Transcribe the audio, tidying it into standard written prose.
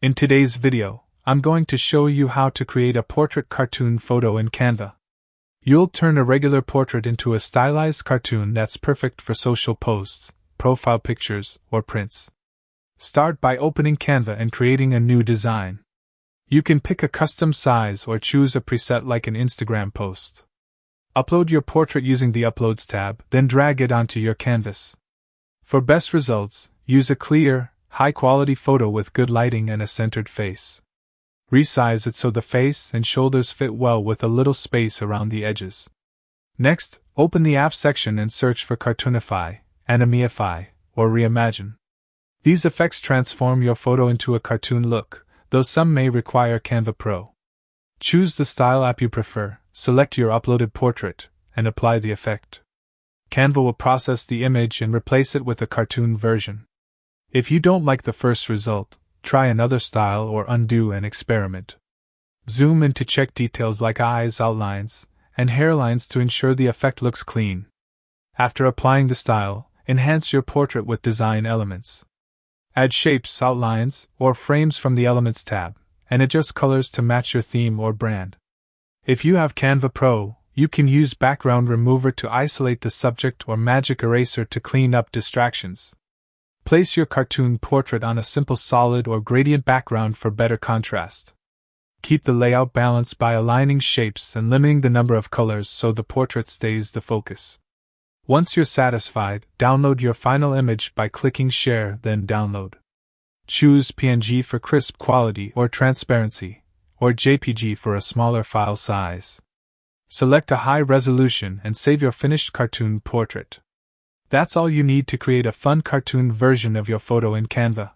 In today's video, I'm going to show you how to create a portrait cartoon photo in Canva. You'll turn a regular portrait into a stylized cartoon that's perfect for social posts, profile pictures, or prints. Start by opening Canva and creating a new design. You can pick a custom size or choose a preset like an Instagram post. Upload your portrait using the Uploads tab, then drag it onto your canvas. For best results, use a clear, high-quality photo with good lighting and a centered face. Resize it so the face and shoulders fit well with a little space around the edges. Next, open the app section and search for Cartoonify, Animeify, or Reimagine. These effects transform your photo into a cartoon look, though some may require Canva Pro. Choose the style app you prefer, select your uploaded portrait, and apply the effect. Canva will process the image and replace it with a cartoon version. If you don't like the first result, try another style or undo an experiment. Zoom in to check details like eyes, outlines, and hairlines to ensure the effect looks clean. After applying the style, enhance your portrait with design elements. Add shapes, outlines, or frames from the Elements tab, and adjust colors to match your theme or brand. If you have Canva Pro, you can use Background Remover to isolate the subject or Magic Eraser to clean up distractions. Place your cartoon portrait on a simple solid or gradient background for better contrast. Keep the layout balanced by aligning shapes and limiting the number of colors so the portrait stays the focus. Once you're satisfied, download your final image by clicking Share, then Download. Choose PNG for crisp quality or transparency, or JPG for a smaller file size. Select a high resolution and save your finished cartoon portrait. That's all you need to create a fun cartoon version of your photo in Canva.